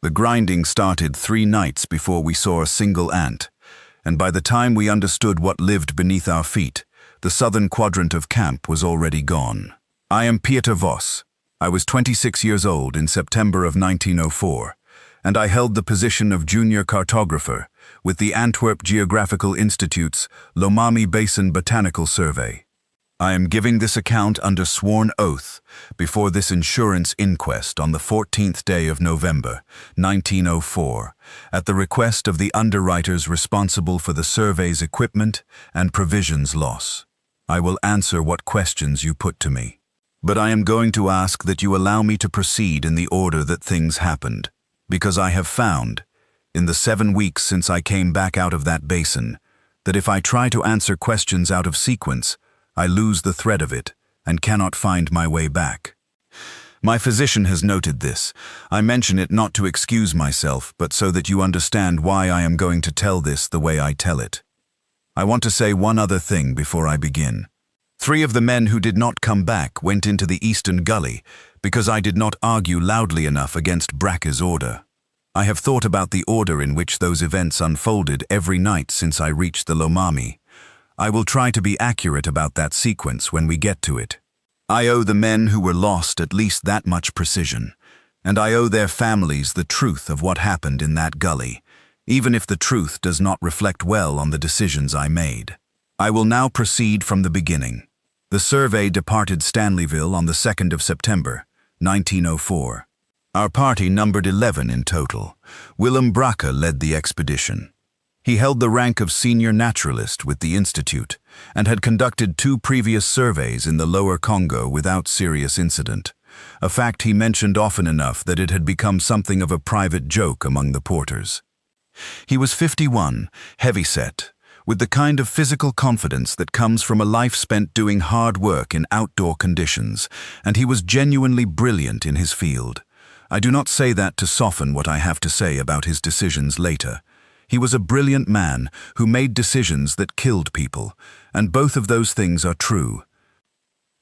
The grinding started 3 nights before we saw a single ant, and by the time we understood what lived beneath our feet, the southern quadrant of camp was already gone. I am Pieter Vos. I was 26 years old in September of 1904, and I held the position of junior cartographer with the Antwerp Geographical Institute's Lomami Basin Botanical Survey. I am giving this account under sworn oath before this insurance inquest on the 14th day of November, 1904, at the request of the underwriters responsible for the survey's equipment and provisions loss. I will answer what questions you put to me, but I am going to ask that you allow me to proceed in the order that things happened, because I have found, in the 7 weeks since I came back out of that basin, that if I try to answer questions out of sequence, I lose the thread of it and cannot find my way back. My physician has noted this. I mention it not to excuse myself, but so that you understand why I am going to tell this the way I tell it. I want to say one other thing before I begin. 3 of the men who did not come back went into the eastern gully because I did not argue loudly enough against Bracke's order. I have thought about the order in which those events unfolded every night since I reached the Lomami. I will try to be accurate about that sequence when we get to it. I owe the men who were lost at least that much precision, and I owe their families the truth of what happened in that gully, even if the truth does not reflect well on the decisions I made. I will now proceed from the beginning. The survey departed Stanleyville on the 2nd of September, 1904. Our party numbered 11 in total. Willem Bracke led the expedition. He held the rank of senior naturalist with the Institute and had conducted 2 previous surveys in the lower Congo without serious incident, a fact he mentioned often enough that it had become something of a private joke among the porters. He was 51, heavyset, with the kind of physical confidence that comes from a life spent doing hard work in outdoor conditions, and he was genuinely brilliant in his field. I do not say that to soften what I have to say about his decisions later. He was a brilliant man who made decisions that killed people, and both of those things are true.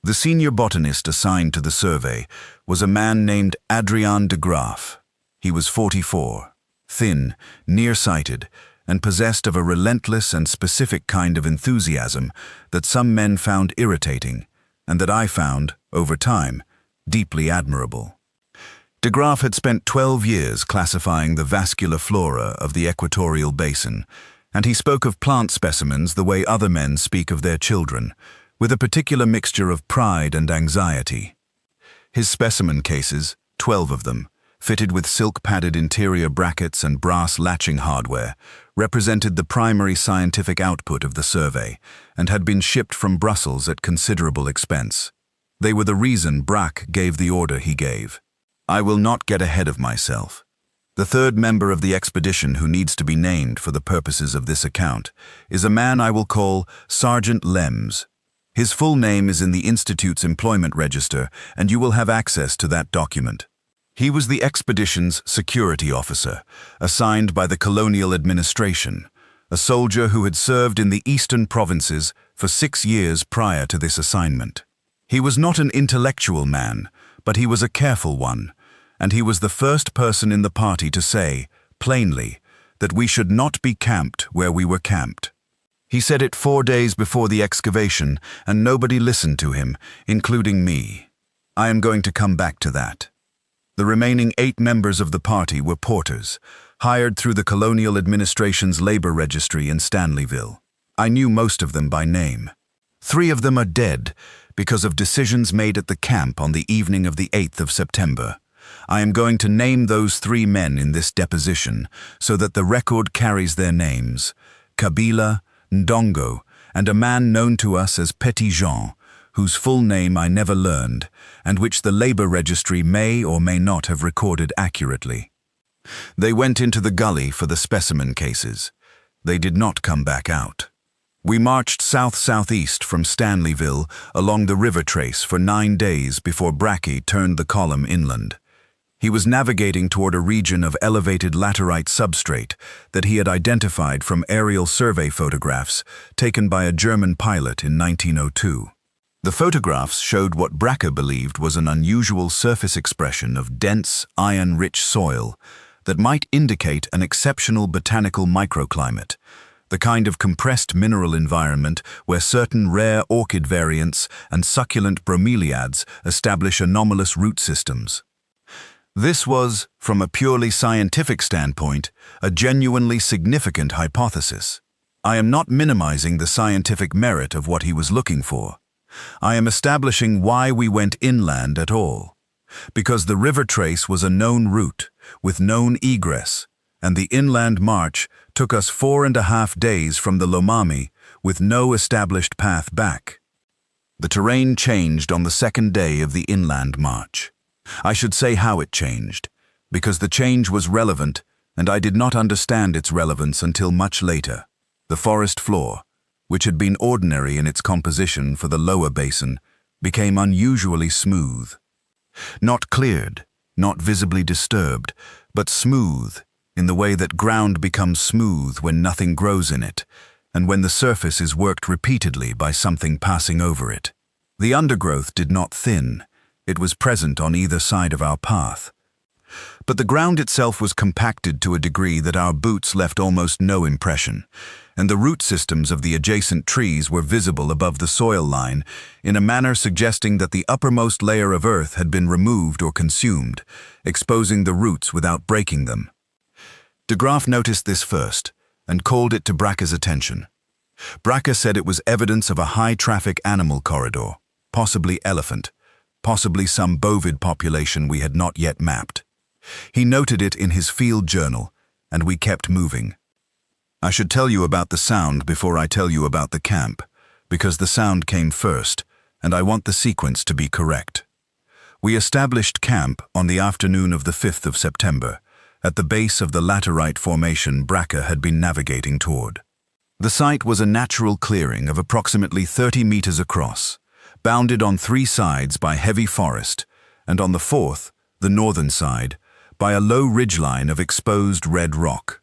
The senior botanist assigned to the survey was a man named Adriaan de Graaf. He was 44, thin, nearsighted, and possessed of a relentless and specific kind of enthusiasm that some men found irritating, and that I found, over time, deeply admirable. De Graaf had spent 12 years classifying the vascular flora of the equatorial basin, and he spoke of plant specimens the way other men speak of their children, with a particular mixture of pride and anxiety. His specimen cases, 12 of them, fitted with silk-padded interior brackets and brass latching hardware, represented the primary scientific output of the survey and had been shipped from Brussels at considerable expense. They were the reason Bracke gave the order he gave. I will not get ahead of myself. The 3rd member of the expedition who needs to be named for the purposes of this account is a man I will call Sergeant Lems. His full name is in the Institute's employment register, and you will have access to that document. He was the expedition's security officer, assigned by the colonial administration, a soldier who had served in the eastern provinces for 6 years prior to this assignment. He was not an intellectual man, but he was a careful one, and he was the first person in the party to say, plainly, that we should not be camped where we were camped. He said it 4 days before the excavation, and nobody listened to him, including me. I am going to come back to that. The remaining 8 members of the party were porters, hired through the colonial administration's labor registry in Stanleyville. I knew most of them by name. 3 of them are dead because of decisions made at the camp on the evening of the 8th of September. I am going to name those 3 men in this deposition so that the record carries their names: Kabila, Ndongo, and a man known to us as Petit Jean, whose full name I never learned, and which the labor registry may or may not have recorded accurately. They went into the gully for the specimen cases. They did not come back out. We marched south-southeast from Stanleyville along the river trace for 9 days before Bracke turned the column inland. He was navigating toward a region of elevated laterite substrate that he had identified from aerial survey photographs taken by a German pilot in 1902. The photographs showed what Bracke believed was an unusual surface expression of dense, iron-rich soil, that might indicate an exceptional botanical microclimate, the kind of compressed mineral environment where certain rare orchid variants and succulent bromeliads establish anomalous root systems. This was, from a purely scientific standpoint, a genuinely significant hypothesis. I am not minimizing the scientific merit of what he was looking for. I am establishing why we went inland at all. Because the river trace was a known route, with known egress, and the inland march took us 4.5 days from the Lomami, with no established path back. The terrain changed on the second day of the inland march. I should say how it changed, because the change was relevant, and I did not understand its relevance until much later. The forest floor, which had been ordinary in its composition for the lower basin, became unusually smooth. Not cleared, not visibly disturbed, but smooth, in the way that ground becomes smooth when nothing grows in it, and when the surface is worked repeatedly by something passing over it. The undergrowth did not thin. It was present on either side of our path. But the ground itself was compacted to a degree that our boots left almost no impression, and the root systems of the adjacent trees were visible above the soil line in a manner suggesting that the uppermost layer of earth had been removed or consumed, exposing the roots without breaking them. De Graaf noticed this first and called it to Bracke's attention. Bracke said it was evidence of a high-traffic animal corridor, possibly elephant, possibly some bovid population we had not yet mapped. He noted it in his field journal, and we kept moving. I should tell you about the sound before I tell you about the camp, because the sound came first, and I want the sequence to be correct. We established camp on the afternoon of the 5th of September, at the base of the laterite formation Bracke had been navigating toward. The site was a natural clearing of approximately 30 meters across, bounded on 3 sides by heavy forest, and on the 4th, the northern side, by a low ridgeline of exposed red rock.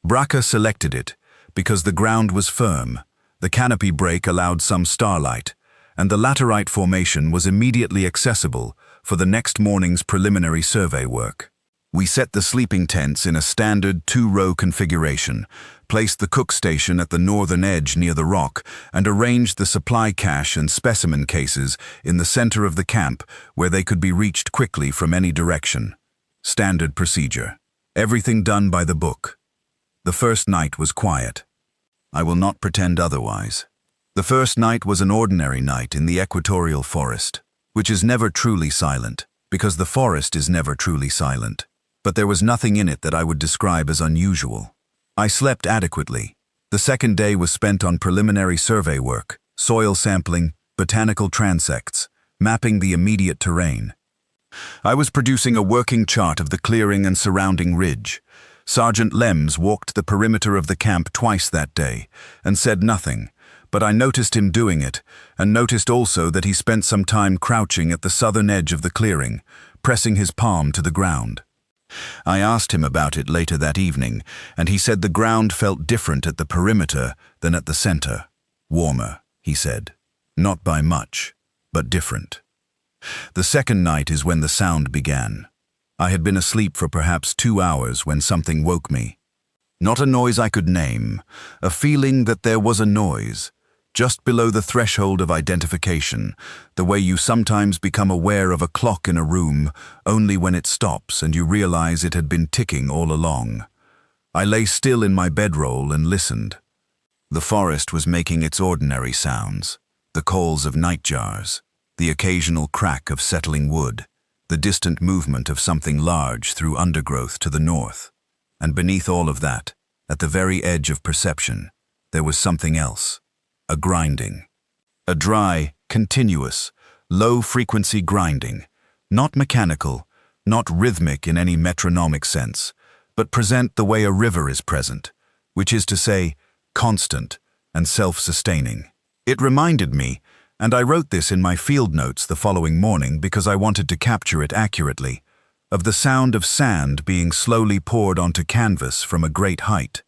Bracke selected it because the ground was firm, the canopy break allowed some starlight, and the laterite formation was immediately accessible for the next morning's preliminary survey work. We set the sleeping tents in a standard 2-row configuration, placed the cook station at the northern edge near the rock, and arranged the supply cache and specimen cases in the center of the camp where they could be reached quickly from any direction. Standard procedure. Everything done by the book. The first night was quiet. I will not pretend otherwise. The first night was an ordinary night in the equatorial forest, which is never truly silent, because the forest is never truly silent. But there was nothing in it that I would describe as unusual. I slept adequately. The second day was spent on preliminary survey work, soil sampling, botanical transects, mapping the immediate terrain. I was producing a working chart of the clearing and surrounding ridge. Sergeant Lems walked the perimeter of the camp twice that day and said nothing, but I noticed him doing it, and noticed also that he spent some time crouching at the southern edge of the clearing, pressing his palm to the ground. I asked him about it later that evening, and he said the ground felt different at the perimeter than at the center. Warmer, he said. Not by much, but different. The second night is when the sound began. I had been asleep for perhaps 2 hours when something woke me. Not a noise I could name, a feeling that there was a noise, just below the threshold of identification, the way you sometimes become aware of a clock in a room only when it stops and you realize it had been ticking all along. I lay still in my bedroll and listened. The forest was making its ordinary sounds, the calls of nightjars, the occasional crack of settling wood, the distant movement of something large through undergrowth to the north. And beneath all of that, at the very edge of perception, there was something else. A grinding. A dry, continuous, low-frequency grinding, not mechanical, not rhythmic in any metronomic sense, but present the way a river is present, which is to say, constant and self-sustaining. It reminded me, and I wrote this in my field notes the following morning because I wanted to capture it accurately, of the sound of sand being slowly poured onto canvas from a great height.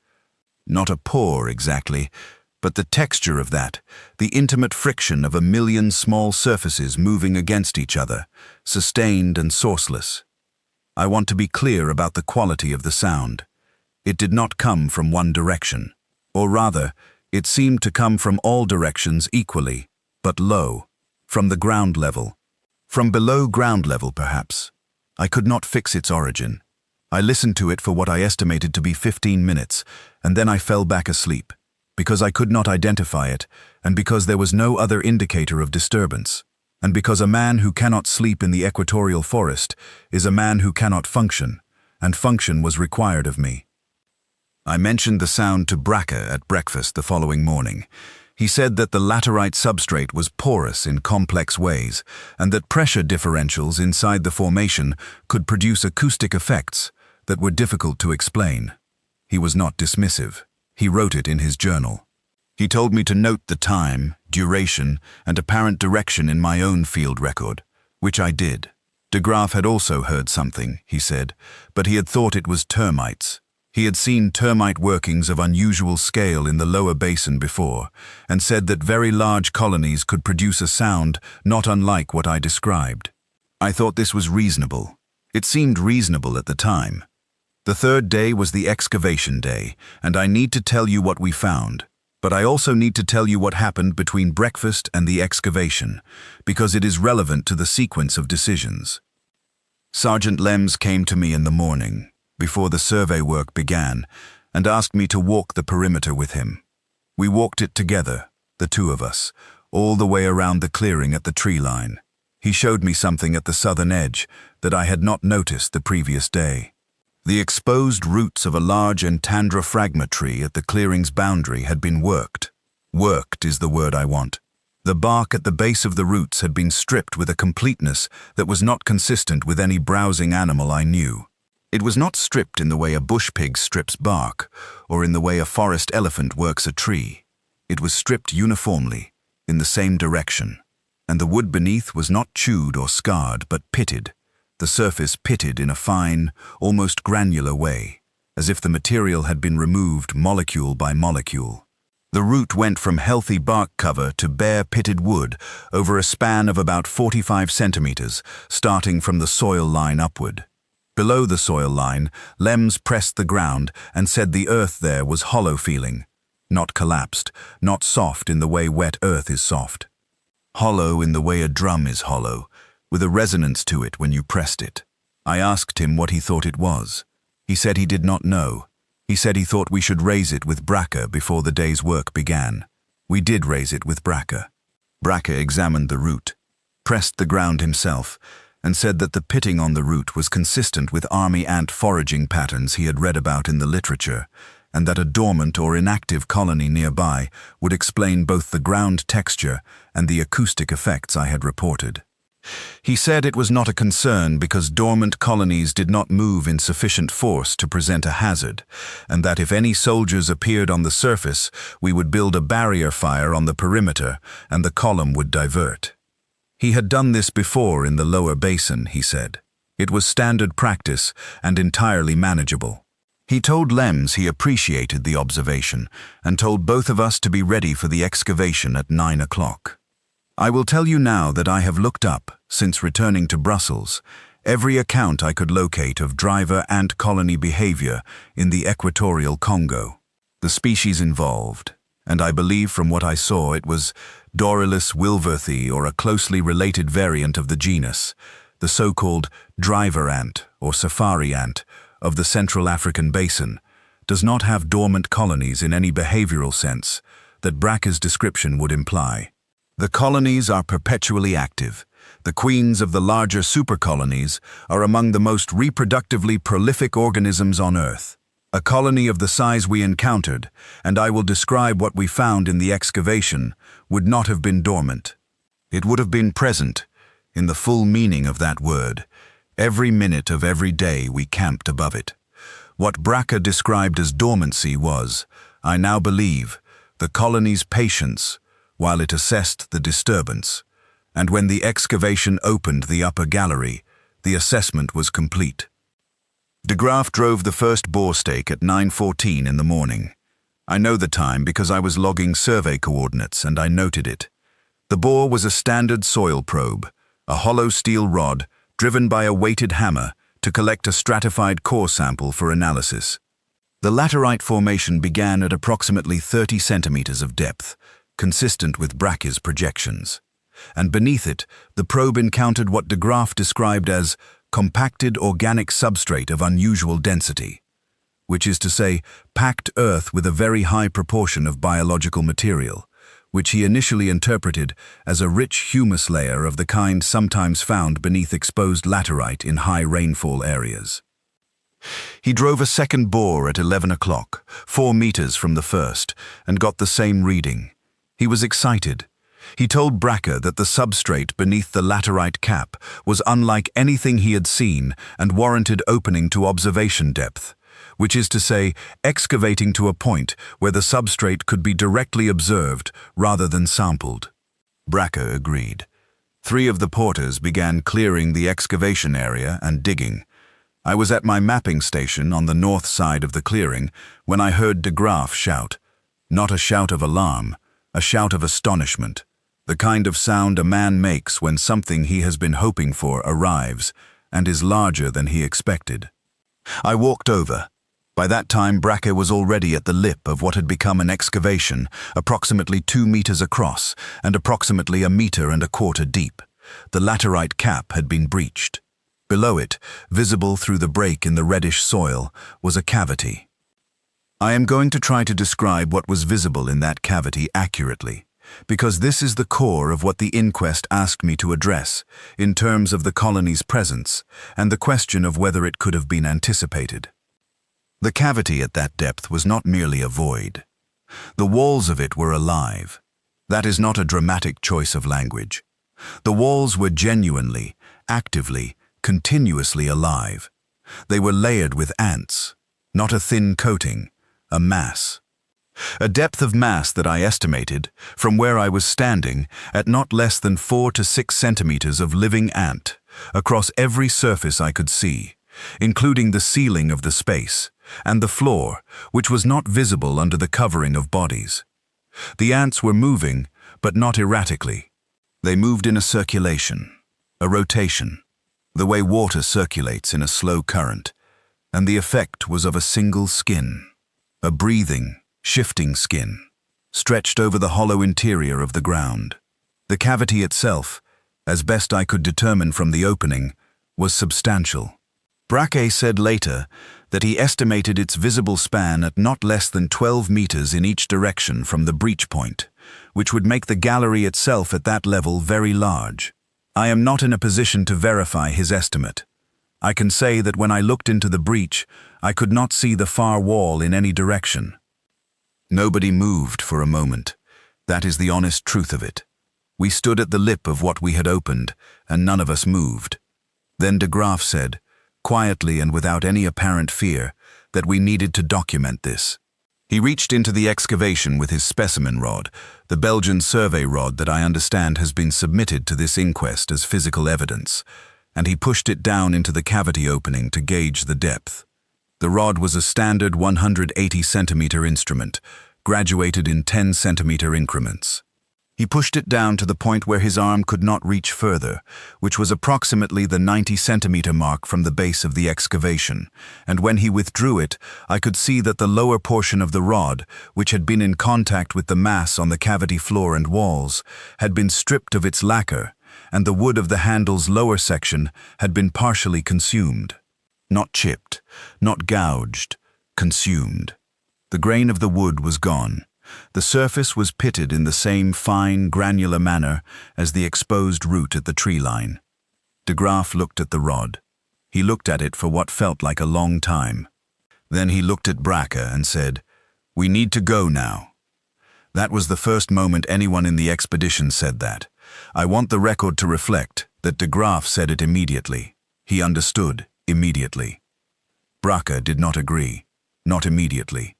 Not a pour exactly, but the texture of that, the intimate friction of a million small surfaces moving against each other, sustained and sourceless. I want to be clear about the quality of the sound. It did not come from one direction. Or rather, it seemed to come from all directions equally, but low, from the ground level. From below ground level, perhaps. I could not fix its origin. I listened to it for what I estimated to be 15 minutes, and then I fell back asleep, because I could not identify it, and because there was no other indicator of disturbance, and because a man who cannot sleep in the equatorial forest is a man who cannot function, and function was required of me. I mentioned the sound to Bracker at breakfast the following morning. He said that the laterite substrate was porous in complex ways, and that pressure differentials inside the formation could produce acoustic effects that were difficult to explain. He was not dismissive. He wrote it in his journal. He told me to note the time, duration, and apparent direction in my own field record, which I did. De Graaf had also heard something, he said, but he had thought it was termites. He had seen termite workings of unusual scale in the lower basin before, and said that very large colonies could produce a sound not unlike what I described. I thought this was reasonable. It seemed reasonable at the time. The third day was the excavation day, and I need to tell you what we found. But I also need to tell you what happened between breakfast and the excavation, because it is relevant to the sequence of decisions. Sergeant Lems came to me in the morning, before the survey work began, and asked me to walk the perimeter with him. We walked it together, the two of us, all the way around the clearing at the tree line. He showed me something at the southern edge that I had not noticed the previous day. The exposed roots of a large entandrophragma tree at the clearing's boundary had been worked. Worked is the word I want. The bark at the base of the roots had been stripped with a completeness that was not consistent with any browsing animal I knew. It was not stripped in the way a bush pig strips bark, or in the way a forest elephant works a tree. It was stripped uniformly, in the same direction, and the wood beneath was not chewed or scarred, but pitted, the surface pitted in a fine, almost granular way, as if the material had been removed molecule by molecule. The root went from healthy bark cover to bare pitted wood over a span of about 45 centimeters, starting from the soil line upward. Below the soil line, Lems pressed the ground and said the earth there was hollow feeling, not collapsed, not soft in the way wet earth is soft. Hollow in the way a drum is hollow, with a resonance to it when you pressed it. I asked him what he thought it was. He said he did not know. He said he thought we should raise it with Bracker before the day's work began. We did raise it with Bracker. Bracker examined the root, pressed the ground himself, and said that the pitting on the root was consistent with army ant foraging patterns he had read about in the literature, and that a dormant or inactive colony nearby would explain both the ground texture and the acoustic effects I had reported. He said it was not a concern because dormant colonies did not move in sufficient force to present a hazard, and that if any soldiers appeared on the surface, we would build a barrier fire on the perimeter and the column would divert. He had done this before in the lower basin, he said. It was standard practice and entirely manageable. He told Lems he appreciated the observation and told both of us to be ready for the excavation at 9 o'clock. I will tell you now that I have looked up, since returning to Brussels, every account I could locate of driver ant colony behavior in the equatorial Congo. The species involved, and I believe from what I saw it was Dorylus wilworthi, or a closely related variant of the genus, the so-called driver ant or safari ant of the Central African Basin, does not have dormant colonies in any behavioral sense that Bracker's description would imply. The colonies are perpetually active. The queens of the larger supercolonies are among the most reproductively prolific organisms on Earth. A colony of the size we encountered, and I will describe what we found in the excavation, would not have been dormant. It would have been present, in the full meaning of that word. Every minute of every day we camped above it. What Bracker described as dormancy was, I now believe, the colony's patience while it assessed the disturbance, and when the excavation opened the upper gallery, the assessment was complete. De Graaf drove the first bore stake at 9:14 in the morning. I know the time because I was logging survey coordinates and I noted it. The bore was a standard soil probe, a hollow steel rod driven by a weighted hammer to collect a stratified core sample for analysis. The laterite formation began at approximately 30 centimeters of depth, consistent with Bracke's projections. And beneath it, the probe encountered what de Graaf described as compacted organic substrate of unusual density, which is to say, packed earth with a very high proportion of biological material, which he initially interpreted as a rich humus layer of the kind sometimes found beneath exposed laterite in high rainfall areas. He drove a second bore at 11 o'clock, 4 meters from the first, and got the same reading. He was excited. He told Bracke that the substrate beneath the laterite cap was unlike anything he had seen and warranted opening to observation depth, which is to say, excavating to a point where the substrate could be directly observed rather than sampled. Bracke agreed. 3 of the porters began clearing the excavation area and digging. I was at my mapping station on the north side of the clearing when I heard de Graaf shout. Not a shout of alarm, a shout of astonishment. The kind of sound a man makes when something he has been hoping for arrives and is larger than he expected. I walked over. By that time, Bracke was already at the lip of what had become an excavation, approximately 2 meters across and approximately 1.25 meters deep. The laterite cap had been breached. Below it, visible through the break in the reddish soil, was a cavity. I am going to try to describe what was visible in that cavity accurately, because this is the core of what the inquest asked me to address, in terms of the colony's presence, and the question of whether it could have been anticipated. The cavity at that depth was not merely a void. The walls of it were alive. That is not a dramatic choice of language. The walls were genuinely, actively, continuously alive. They were layered with ants, not a thin coating, a mass. A depth of mass that I estimated, from where I was standing, at not less than 4 to 6 centimeters of living ant, across every surface I could see, including the ceiling of the space, and the floor, which was not visible under the covering of bodies. The ants were moving, but not erratically. They moved in a circulation, a rotation, the way water circulates in a slow current, and the effect was of a single skin, a breathing, shifting skin, stretched over the hollow interior of the ground. The cavity itself, as best I could determine from the opening, was substantial. Bracke said later that he estimated its visible span at not less than 12 meters in each direction from the breach point, which would make the gallery itself at that level very large. I am not in a position to verify his estimate. I can say that when I looked into the breach, I could not see the far wall in any direction. Nobody moved for a moment. That is the honest truth of it. We stood at the lip of what we had opened, and none of us moved. Then de Graaf said, quietly and without any apparent fear, that we needed to document this. He reached into the excavation with his specimen rod, the Belgian survey rod that I understand has been submitted to this inquest as physical evidence, and he pushed it down into the cavity opening to gauge the depth. The rod was a standard 180 centimeter instrument, graduated in 10 centimeter increments. He pushed it down to the point where his arm could not reach further, which was approximately the 90 centimeter mark from the base of the excavation, and when he withdrew it, I could see that the lower portion of the rod, which had been in contact with the mass on the cavity floor and walls, had been stripped of its lacquer, and the wood of the handle's lower section had been partially consumed. Not chipped, not gouged, consumed. The grain of the wood was gone. The surface was pitted in the same fine, granular manner as the exposed root at the tree line. De Graaf looked at the rod. He looked at it for what felt like a long time. Then he looked at Bracke and said, "We need to go now." That was the first moment anyone in the expedition said that. I want the record to reflect that de Graaf said it immediately. He understood immediately. Bracke did not agree, not immediately.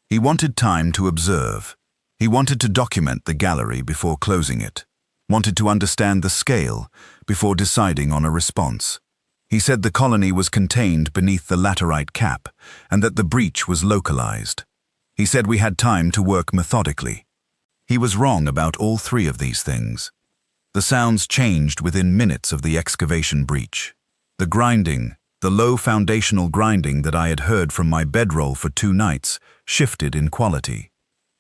He wanted time to observe. He wanted to document the gallery before closing it, wanted to understand the scale before deciding on a response. He said the colony was contained beneath the laterite cap and that the breach was localized. He said we had time to work methodically. He was wrong about all 3 of these things. The sounds changed within minutes of the excavation breach. The grinding, The low foundational grinding that I had heard from my bedroll for 2 nights shifted in quality.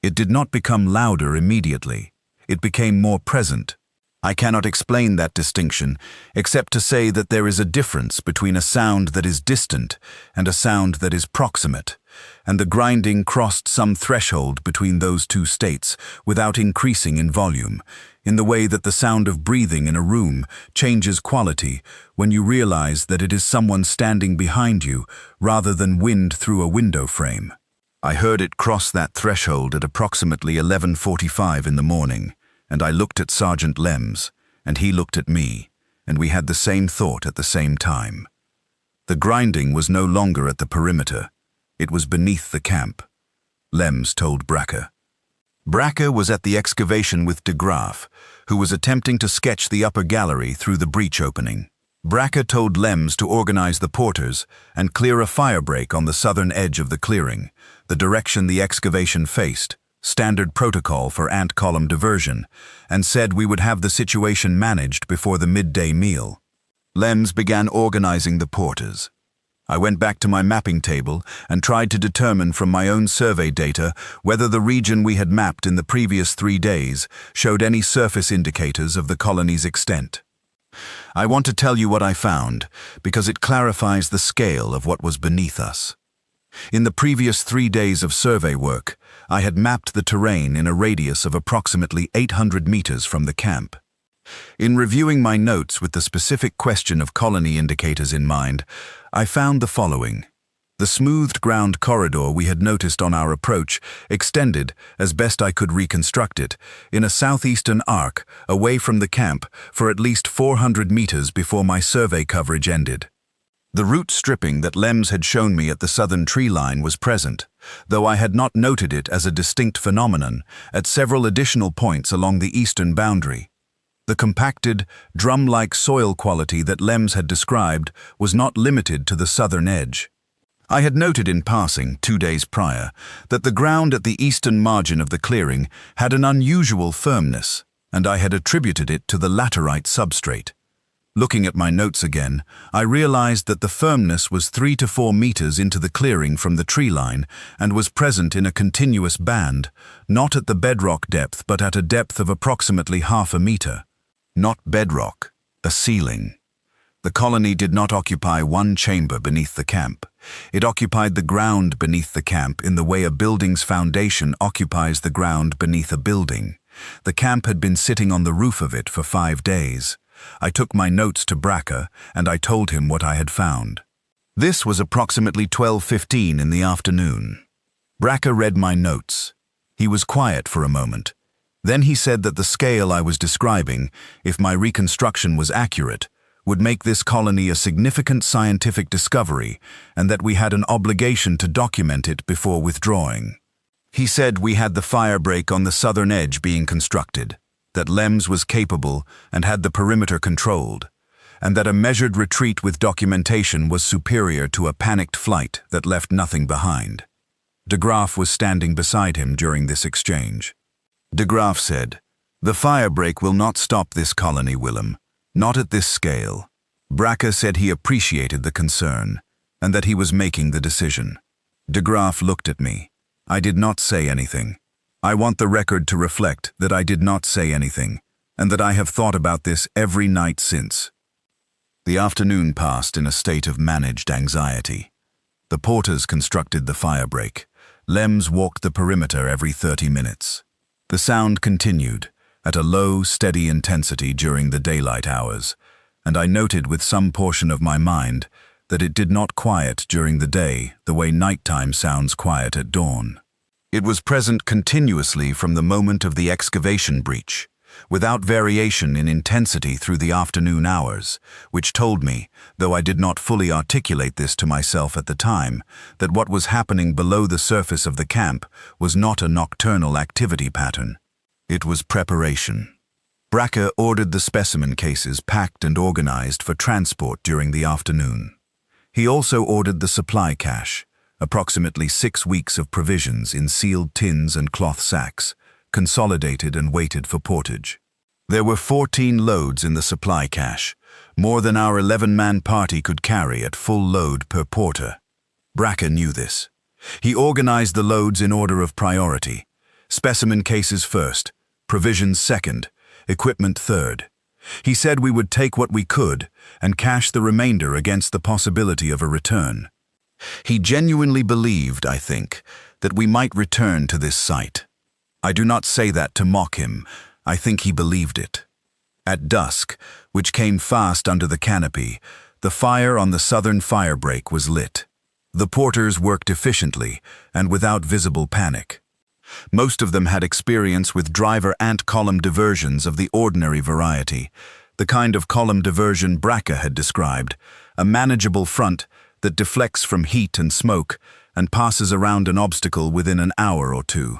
It did not become louder immediately. It became more present. I cannot explain that distinction, except to say that there is a difference between a sound that is distant and a sound that is proximate, and the grinding crossed some threshold between those two states without increasing in volume, in the way that the sound of breathing in a room changes quality when you realize that it is someone standing behind you rather than wind through a window frame. I heard it cross that threshold at approximately 11:45 in the morning, and I looked at Sergeant Lems, and he looked at me, and we had the same thought at the same time. The grinding was no longer at the perimeter. It was beneath the camp. Lems told Brakke. Brakke was at the excavation with de Graaf, who was attempting to sketch the upper gallery through the breach opening. Brakke told Lems to organize the porters and clear a firebreak on the southern edge of the clearing, the direction the excavation faced, standard protocol for ant column diversion, and said we would have the situation managed before the midday meal. Lems began organizing the porters. I went back to my mapping table and tried to determine from my own survey data whether the region we had mapped in the previous 3 days showed any surface indicators of the colony's extent. I want to tell you what I found, because it clarifies the scale of what was beneath us. In the previous 3 days of survey work, I had mapped the terrain in a radius of approximately 800 meters from the camp. In reviewing my notes with the specific question of colony indicators in mind, I found the following. The smoothed ground corridor we had noticed on our approach extended, as best I could reconstruct it, in a southeastern arc away from the camp for at least 400 meters before my survey coverage ended. The root stripping that Lems had shown me at the southern tree line was present, though I had not noted it as a distinct phenomenon at several additional points along the eastern boundary. The compacted, drum-like soil quality that Lems had described was not limited to the southern edge. I had noted in passing, 2 days prior, that the ground at the eastern margin of the clearing had an unusual firmness, and I had attributed it to the laterite substrate. Looking at my notes again, I realized that the firmness was 3 to 4 meters into the clearing from the tree line and was present in a continuous band, not at the bedrock depth but at a depth of approximately half a meter. Not bedrock, a ceiling. The colony did not occupy one chamber beneath the camp. It occupied the ground beneath the camp in the way a building's foundation occupies the ground beneath a building. The camp had been sitting on the roof of it for 5 days. I took my notes to Brakke, and I told him what I had found. This was approximately 12:15 in the afternoon. Brakke read my notes. He was quiet for a moment. Then he said that the scale I was describing, if my reconstruction was accurate, would make this colony a significant scientific discovery, and that we had an obligation to document it before withdrawing. He said we had the firebreak on the southern edge being constructed, that Lems was capable and had the perimeter controlled, and that a measured retreat with documentation was superior to a panicked flight that left nothing behind. De Graaf was standing beside him during this exchange. De Graaf said, "The firebreak will not stop this colony, Willem, not at this scale." Brakke said he appreciated the concern, and that he was making the decision. De Graaf looked at me. I did not say anything. I want the record to reflect that I did not say anything, and that I have thought about this every night since. The afternoon passed in a state of managed anxiety. The porters constructed the firebreak. Lems walked the perimeter every 30 minutes. The sound continued, at a low, steady intensity during the daylight hours, and I noted with some portion of my mind that it did not quiet during the day the way nighttime sounds quiet at dawn. It was present continuously from the moment of the excavation breach, without variation in intensity through the afternoon hours, which told me, though I did not fully articulate this to myself at the time, that what was happening below the surface of the camp was not a nocturnal activity pattern. It was preparation. Brakke ordered the specimen cases packed and organized for transport during the afternoon. He also ordered the supply cache, approximately 6 weeks of provisions in sealed tins and cloth sacks, consolidated and weighted for portage. There were 14 loads in the supply cache, more than our 11-man party could carry at full load per porter. Bracker knew this. He organized the loads in order of priority. Specimen cases first, provisions second, equipment third. He said we would take what we could and cash the remainder against the possibility of a return. He genuinely believed, I think, that we might return to this site. I do not say that to mock him. I think he believed it. At dusk, which came fast under the canopy, the fire on the southern firebreak was lit. The porters worked efficiently and without visible panic. Most of them had experience with driver ant column diversions of the ordinary variety, the kind of column diversion Bracker had described, a manageable front that deflects from heat and smoke and passes around an obstacle within an hour or two.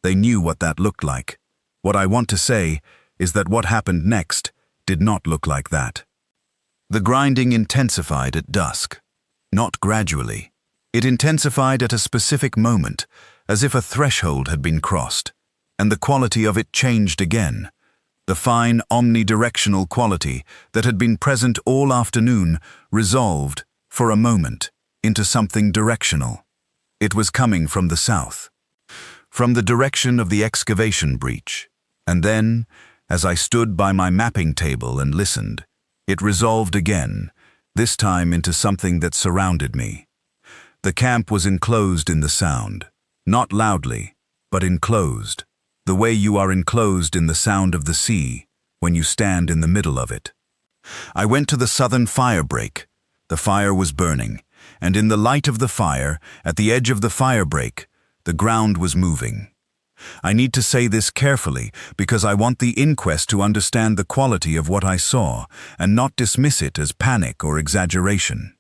They knew what that looked like. What I want to say is that what happened next did not look like that. The grinding intensified at dusk. Not gradually. It intensified at a specific moment, as if a threshold had been crossed, and the quality of it changed again. The fine, omnidirectional quality that had been present all afternoon resolved, for a moment, into something directional. It was coming from the south, from the direction of the excavation breach, and then, as I stood by my mapping table and listened, it resolved again, this time into something that surrounded me. The camp was enclosed in the sound, not loudly, but enclosed, the way you are enclosed in the sound of the sea when you stand in the middle of it. I went to the southern firebreak. The fire was burning, and in the light of the fire, at the edge of the firebreak, the ground was moving. I need to say this carefully because I want the inquest to understand the quality of what I saw and not dismiss it as panic or exaggeration.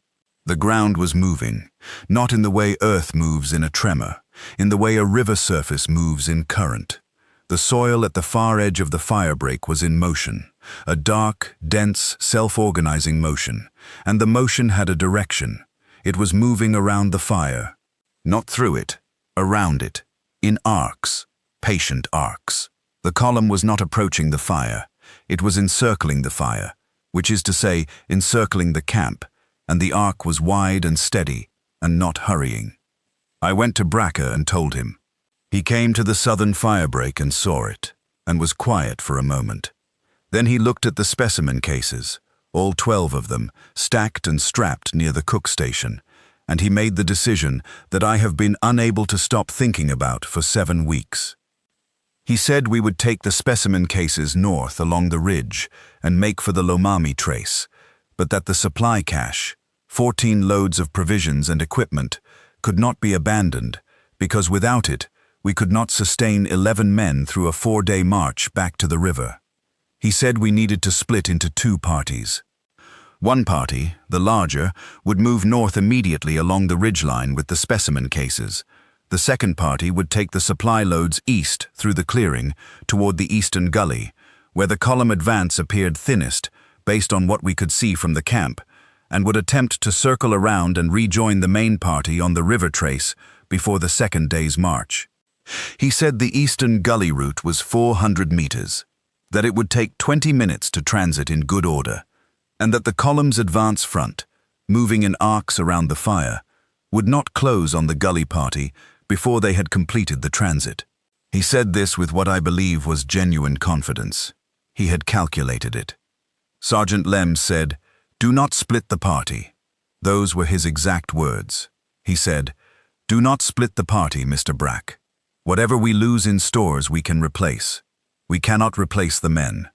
The ground was moving, not in the way earth moves in a tremor, in the way a river surface moves in current. The soil at the far edge of the firebreak was in motion, a dark, dense, self-organizing motion, and the motion had a direction. It was moving around the fire, not through it, around it, in arcs, patient arcs. The column was not approaching the fire, it was encircling the fire, which is to say, encircling the camp, and the arc was wide and steady, and not hurrying. I went to Bracker and told him. He came to the southern firebreak and saw it, and was quiet for a moment. Then he looked at the specimen cases, all 12 of them, stacked and strapped near the cook station, and he made the decision that I have been unable to stop thinking about for 7 weeks. He said we would take the specimen cases north along the ridge and make for the Lomami trace, but that the supply cache, 14 loads of provisions and equipment, could not be abandoned, because without it, we could not sustain 11 men through a 4-day march back to the river. He said we needed to split into 2 parties. One party, the larger, would move north immediately along the ridgeline with the specimen cases. The second party would take the supply loads east through the clearing toward the eastern gully, where the column advance appeared thinnest, based on what we could see from the camp, and would attempt to circle around and rejoin the main party on the river trace before the second day's march. He said the eastern gully route was 400 meters, that it would take 20 minutes to transit in good order, and that the column's advance front, moving in arcs around the fire, would not close on the gully party before they had completed the transit. He said this with what I believe was genuine confidence. He had calculated it. Sergeant Lem said, "Do not split the party." Those were his exact words. He said, "Do not split the party, Mr. Brack. Whatever we lose in stores we can replace. We cannot replace the men."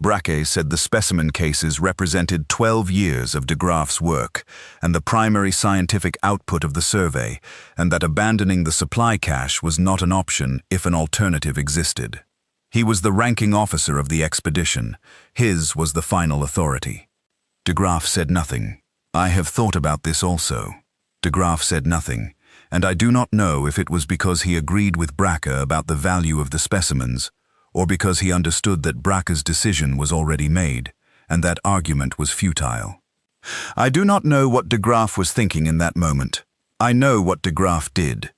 Braque said the specimen cases represented 12 years of de Graaf's work and the primary scientific output of the survey, and that abandoning the supply cache was not an option if an alternative existed. He was the ranking officer of the expedition. His was the final authority. De Graaf said nothing. I have thought about this also. De Graaf said nothing, and I do not know if it was because he agreed with Braque about the value of the specimens, or because he understood that Bracke's decision was already made, and that argument was futile. I do not know what de Graaf was thinking in that moment. I know what de Graaf did.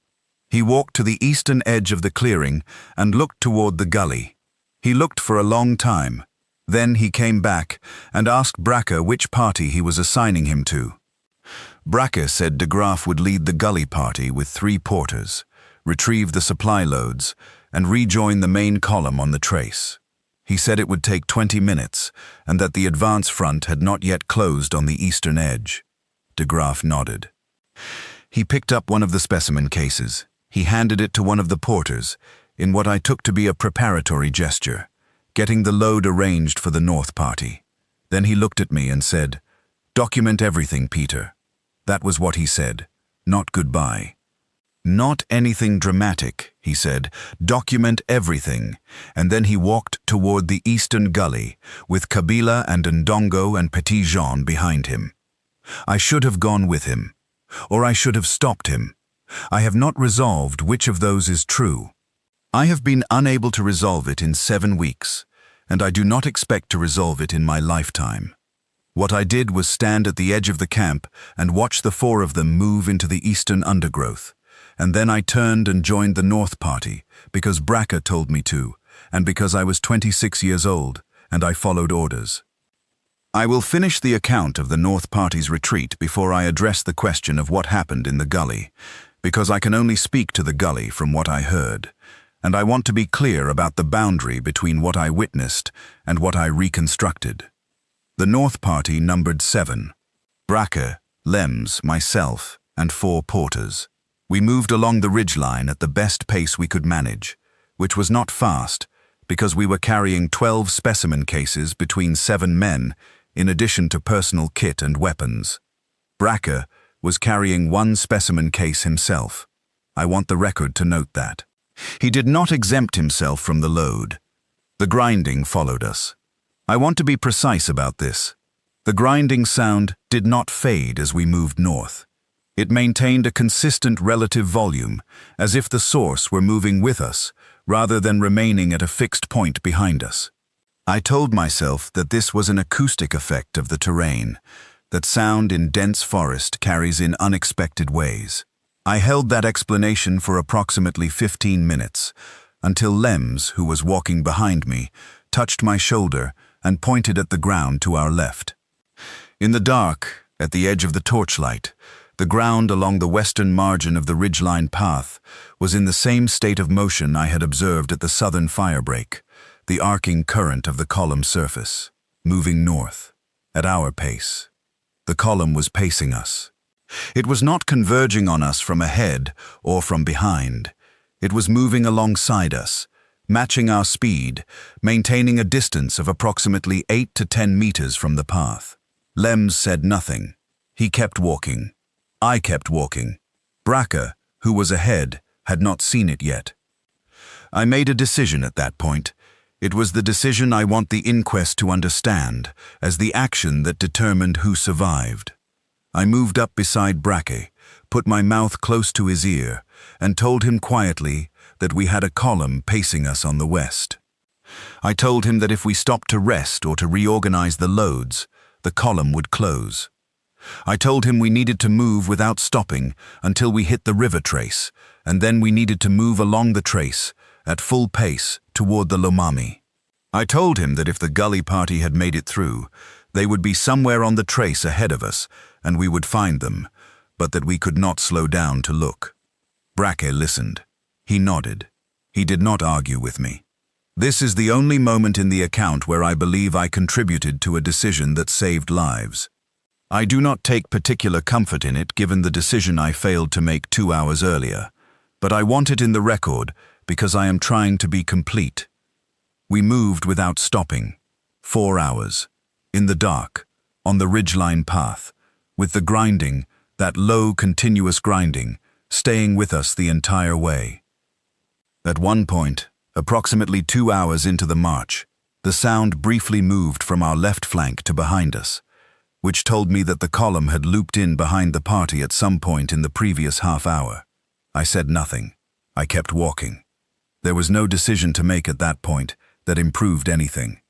He walked to the eastern edge of the clearing and looked toward the gully. He looked for a long time. Then he came back and asked Bracker which party he was assigning him to. Bracker said de Graaf would lead the gully party with 3 porters, retrieve the supply loads, and rejoin the main column on the trace. He said it would take 20 minutes and that the advance front had not yet closed on the eastern edge. De Graaf nodded. He picked up one of the specimen cases. He handed it to one of the porters in what I took to be a preparatory gesture, getting the load arranged for the north party. Then he looked at me and said, "Document everything, Peter." That was what he said, not goodbye. "Not anything dramatic," he said. "Document everything." And then he walked toward the eastern gully, with Kabila and Ndongo and Petit Jean behind him. I should have gone with him, or I should have stopped him. I have not resolved which of those is true. I have been unable to resolve it in 7 weeks, and I do not expect to resolve it in my lifetime. What I did was stand at the edge of the camp and watch the 4 of them move into the eastern undergrowth, and then I turned and joined the north party because Bracker told me to, and because I was 26 years old, and I followed orders. I will finish the account of the north party's retreat before I address the question of what happened in the gully, because I can only speak to the gully from what I heard, and I want to be clear about the boundary between what I witnessed and what I reconstructed. The north party numbered 7. Bracker, Lems, myself, and 4 porters. We moved along the ridgeline at the best pace we could manage, which was not fast, because we were carrying 12 specimen cases between 7 men, in addition to personal kit and weapons. Bracker was carrying 1 specimen case himself. I want the record to note that. He did not exempt himself from the load. The grinding followed us. I want to be precise about this. The grinding sound did not fade as we moved north. It maintained a consistent relative volume, as if the source were moving with us, rather than remaining at a fixed point behind us. I told myself that this was an acoustic effect of the terrain, that sound in dense forest carries in unexpected ways. I held that explanation for approximately 15 minutes, until Lems, who was walking behind me, touched my shoulder and pointed at the ground to our left. In the dark, at the edge of the torchlight, the ground along the western margin of the ridgeline path was in the same state of motion I had observed at the southern firebreak, the arcing current of the column surface, moving north, at our pace. The column was pacing us. It was not converging on us from ahead or from behind. It was moving alongside us, matching our speed, maintaining a distance of approximately 8 to 10 meters from the path. Lems said nothing. He kept walking. I kept walking. Bracker, who was ahead, had not seen it yet. I made a decision at that point. It was the decision I want the inquest to understand, as the action that determined who survived. I moved up beside Bracker, put my mouth close to his ear, and told him quietly that we had a column pacing us on the west. I told him that if we stopped to rest or to reorganize the loads, the column would close. I told him we needed to move without stopping until we hit the river trace, and then we needed to move along the trace, at full pace, toward the Lomami. I told him that if the gully party had made it through, they would be somewhere on the trace ahead of us, and we would find them, but that we could not slow down to look. Bracker listened. He nodded. He did not argue with me. This is the only moment in the account where I believe I contributed to a decision that saved lives. I do not take particular comfort in it given the decision I failed to make 2 hours earlier, but I want it in the record because I am trying to be complete. We moved without stopping, 4 hours, in the dark, on the ridgeline path, with the grinding, that low, continuous grinding, staying with us the entire way. At one point, approximately 2 hours into the march, the sound briefly moved from our left flank to behind us, which told me that the column had looped in behind the party at some point in the previous half hour. I said nothing. I kept walking. There was no decision to make at that point that improved anything.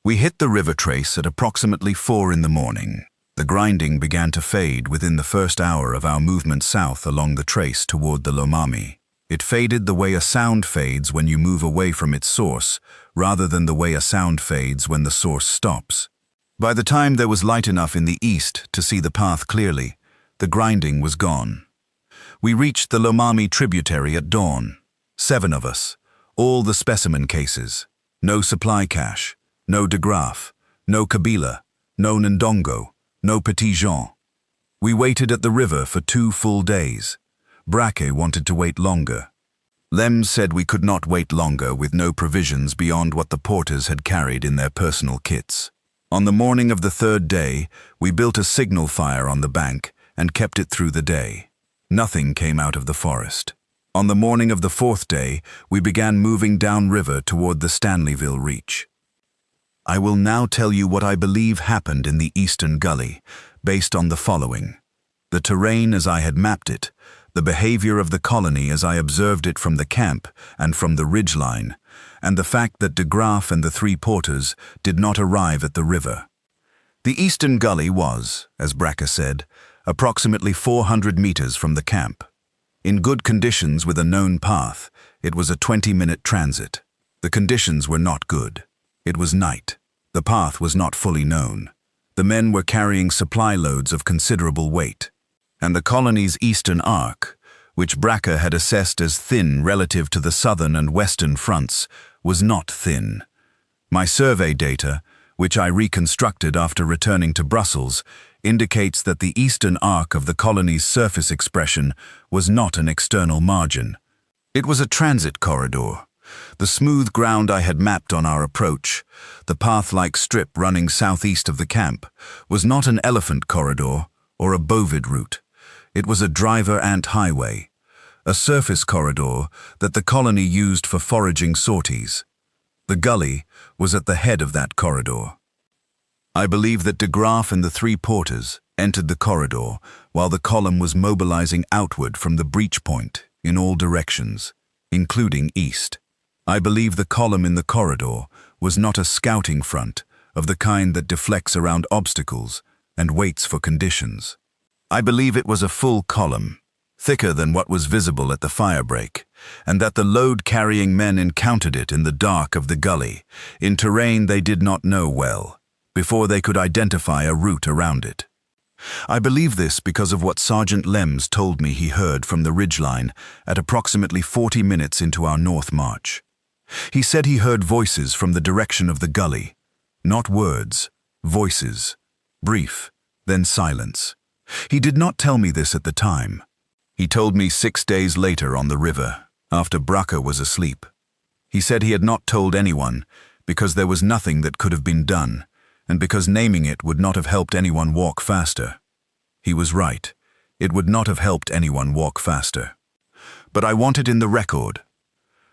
We hit the river trace at approximately 4 in the morning. The grinding began to fade within the first hour of our movement south along the trace toward the Lomami. It faded the way a sound fades when you move away from its source, rather than the way a sound fades when the source stops. By the time there was light enough in the east to see the path clearly, the grinding was gone. We reached the Lomami tributary at dawn. 7 of us, all the specimen cases. No supply cache, no de Graaf, no Kabila, no Ndongo, no Petit Jean. We waited at the river for 2 full days. Brake wanted to wait longer. Lems said we could not wait longer with no provisions beyond what the porters had carried in their personal kits. On the morning of the 3rd day, we built a signal fire on the bank and kept it through the day. Nothing came out of the forest. On the morning of the 4th day, we began moving downriver toward the Stanleyville Reach. I will now tell you what I believe happened in the Eastern Gully, based on the following: the terrain as I had mapped it, the behavior of the colony as I observed it from the camp and from the ridgeline, and the fact that de Graaf and the 3 porters did not arrive at the river. The Eastern Gully was, as Brake said, approximately 400 meters from the camp. In good conditions with a known path, it was a 20-minute transit. The conditions were not good. It was night. The path was not fully known. The men were carrying supply loads of considerable weight. And the colony's eastern arc, which Brake had assessed as thin relative to the southern and western fronts, was not thin. My survey data, which I reconstructed after returning to Brussels, indicates that the eastern arc of the colony's surface expression was not an external margin. It was a transit corridor. The smooth ground I had mapped on our approach, the path-like strip running southeast of the camp, was not an elephant corridor or a bovid route. It was a driver ant highway, a surface corridor that the colony used for foraging sorties. The gully was at the head of that corridor. I believe that de Graaf and the 3 porters entered the corridor while the column was mobilizing outward from the breach point in all directions, including east. I believe the column in the corridor was not a scouting front of the kind that deflects around obstacles and waits for conditions. I believe it was a full column, thicker than what was visible at the firebreak, and that the load-carrying men encountered it in the dark of the gully, in terrain they did not know well, before they could identify a route around it. I believe this because of what Sergeant Lems told me he heard from the ridgeline at approximately 40 minutes into our north march. He said he heard voices from the direction of the gully. Not words, voices. Brief, then silence. He did not tell me this at the time. He told me 6 days later on the river, after Brake was asleep. He said he had not told anyone because there was nothing that could have been done, and because naming it would not have helped anyone walk faster. He was right. It would not have helped anyone walk faster. But I want it in the record.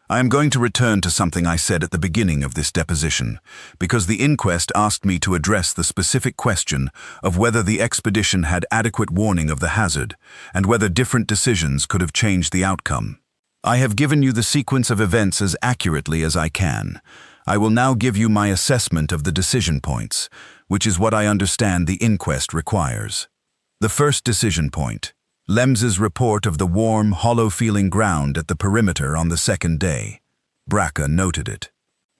I am going to return to something I said at the beginning of this deposition, because the inquest asked me to address the specific question of whether the expedition had adequate warning of the hazard, and whether different decisions could have changed the outcome. I have given you the sequence of events as accurately as I can. I will now give you my assessment of the decision points, which is what I understand the inquest requires. The first decision point: Lems's report of the warm, hollow-feeling ground at the perimeter on the 2nd day. Brake noted it.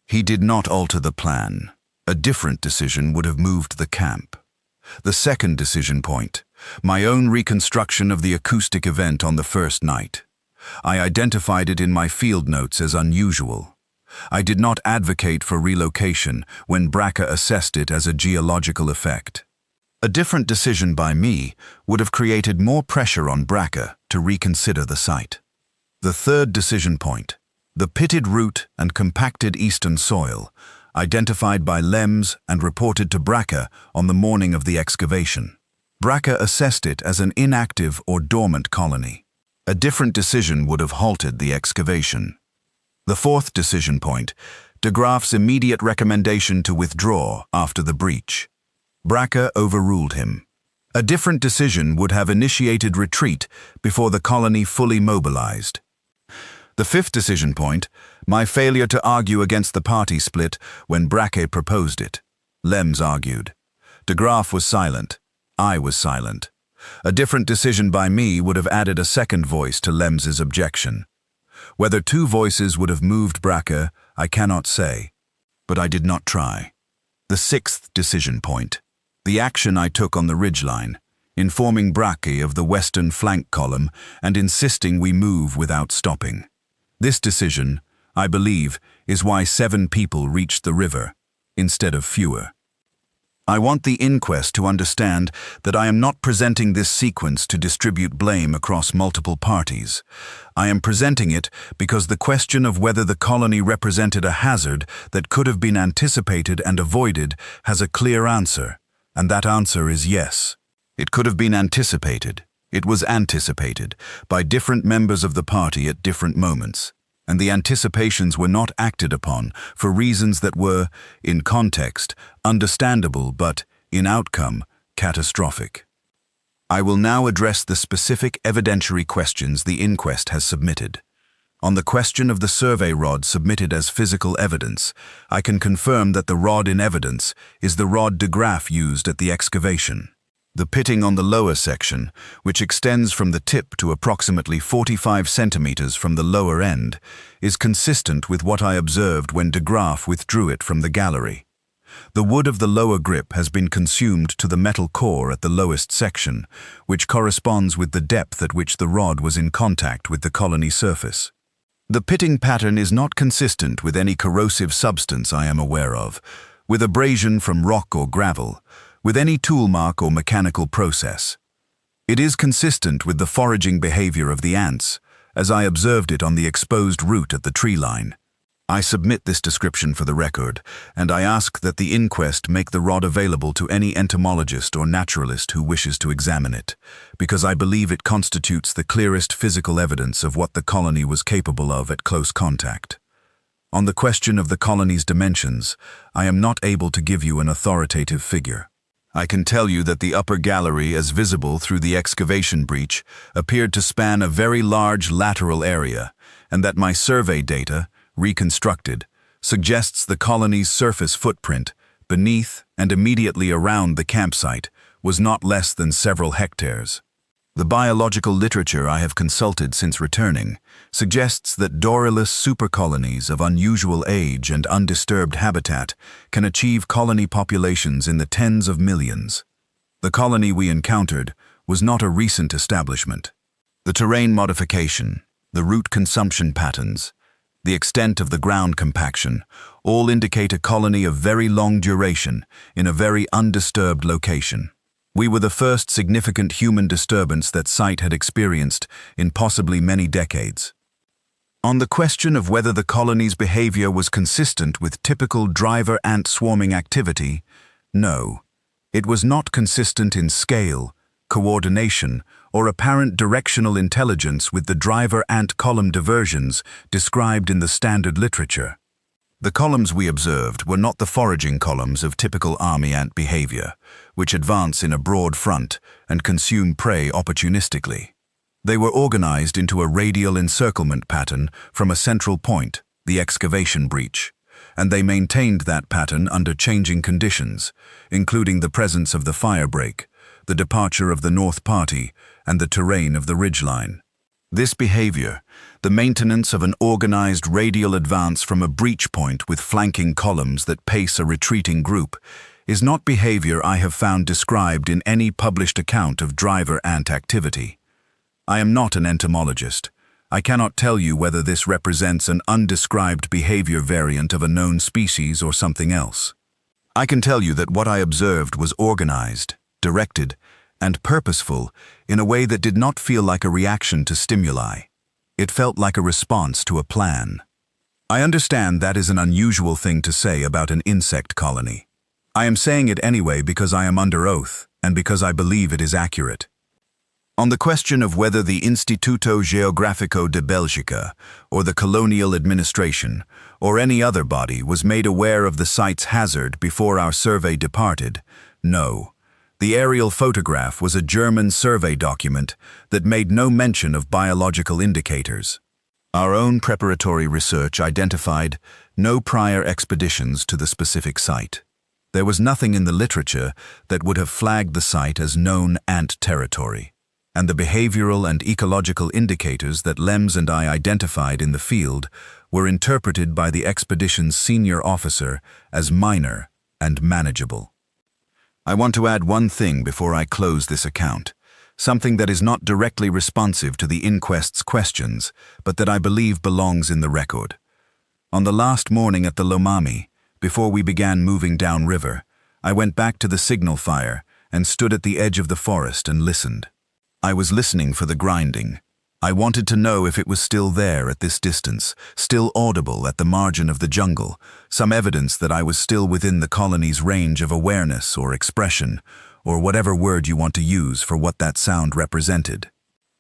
He did not alter the plan. A different decision would have moved the camp. The second decision point: my own reconstruction of the acoustic event on the first night. I identified it in my field notes as unusual. I did not advocate for relocation when Brake assessed it as a geological effect. A different decision by me would have created more pressure on Brake to reconsider the site. The third decision point: the pitted root and compacted eastern soil, identified by Lems and reported to Brake on the morning of the excavation. Brake assessed it as an inactive or dormant colony. A different decision would have halted the excavation. The fourth decision point: de Graaf's immediate recommendation to withdraw after the breach. Brake overruled him. A different decision would have initiated retreat before the colony fully mobilized. The fifth decision point: my failure to argue against the party split when Brake proposed it. Lems argued. De Graaf was silent. I was silent. A different decision by me would have added a second voice to Lems's objection. Whether two voices would have moved Braca, I cannot say. But I did not try. The sixth decision point. The action I took on the ridgeline, informing Braca of the western flank column and insisting we move without stopping. This decision, I believe, is why 7 people reached the river, instead of fewer. I want the inquest to understand that I am not presenting this sequence to distribute blame across multiple parties. I am presenting it because the question of whether the colony represented a hazard that could have been anticipated and avoided has a clear answer, and that answer is yes. It could have been anticipated. It was anticipated by different members of the party at different moments, and the anticipations were not acted upon for reasons that were, in context, understandable but, in outcome, catastrophic. I will now address the specific evidentiary questions the inquest has submitted. On the question of the survey rod submitted as physical evidence, I can confirm that the rod in evidence is the rod de graph used at the excavation. The pitting on the lower section, which extends from the tip to approximately 45 centimeters from the lower end, is consistent with what I observed when de Graaf withdrew it from the gallery. The wood of the lower grip has been consumed to the metal core at the lowest section, which corresponds with the depth at which the rod was in contact with the colony surface. The pitting pattern is not consistent with any corrosive substance I am aware of, with abrasion from rock or gravel, with any tool mark or mechanical process. It is consistent with the foraging behavior of the ants, as I observed it on the exposed root at the tree line. I submit this description for the record, and I ask that the inquest make the rod available to any entomologist or naturalist who wishes to examine it, because I believe it constitutes the clearest physical evidence of what the colony was capable of at close contact. On the question of the colony's dimensions, I am not able to give you an authoritative figure. I can tell you that the upper gallery, as visible through the excavation breach, appeared to span a very large lateral area, and that my survey data, reconstructed, suggests the colony's surface footprint, beneath and immediately around the campsite, was not less than several hectares. The biological literature I have consulted since returning suggests that Dorylus supercolonies of unusual age and undisturbed habitat can achieve colony populations in the tens of millions. The colony we encountered was not a recent establishment. The terrain modification, the root consumption patterns, the extent of the ground compaction, all indicate a colony of very long duration in a very undisturbed location. We were the first significant human disturbance that site had experienced in possibly many decades. On the question of whether the colony's behavior was consistent with typical driver ant swarming activity, no. It was not consistent in scale, coordination, or apparent directional intelligence with the driver ant column diversions described in the standard literature. The columns we observed were not the foraging columns of typical army ant behavior, which advance in a broad front and consume prey opportunistically. They were organized into a radial encirclement pattern from a central point, the excavation breach, and they maintained that pattern under changing conditions, including the presence of the firebreak, the departure of the North Party, and the terrain of the ridgeline. This behavior, the maintenance of an organized radial advance from a breach point with flanking columns that pace a retreating group, is not behavior I have found described in any published account of driver ant activity. I am not an entomologist. I cannot tell you whether this represents an undescribed behavior variant of a known species or something else. I can tell you that what I observed was organized, directed, and purposeful in a way that did not feel like a reaction to stimuli. It felt like a response to a plan. I understand that is an unusual thing to say about an insect colony. I am saying it anyway because I am under oath and because I believe it is accurate. On the question of whether the Instituto Geográfico de Bélgica, or the colonial administration, or any other body was made aware of the site's hazard before our survey departed, no. The aerial photograph was a German survey document that made no mention of biological indicators. Our own preparatory research identified no prior expeditions to the specific site. There was nothing in the literature that would have flagged the site as known ant territory. and the behavioral and ecological indicators that Lems and I identified in the field were interpreted by the expedition's senior officer as minor and manageable. I want to add one thing before I close this account, something that is not directly responsive to the inquest's questions, but that I believe belongs in the record. On the last morning at the Lomami, before we began moving downriver, I went back to the signal fire and stood at the edge of the forest and listened. I was listening for the grinding. I wanted to know if it was still there at this distance, still audible at the margin of the jungle, some evidence that I was still within the colony's range of awareness or expression, or whatever word you want to use for what that sound represented.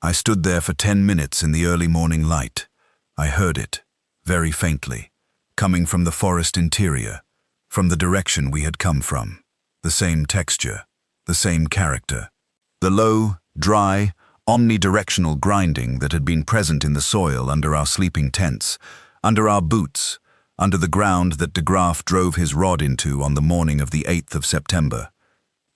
I stood there for 10 minutes in the early morning light. I heard it, very faintly, coming from the forest interior, from the direction we had come from. The same texture, the same character. The low, dry, omnidirectional grinding that had been present in the soil under our sleeping tents, under our boots, under the ground that de Graaf drove his rod into on the morning of the 8th of September.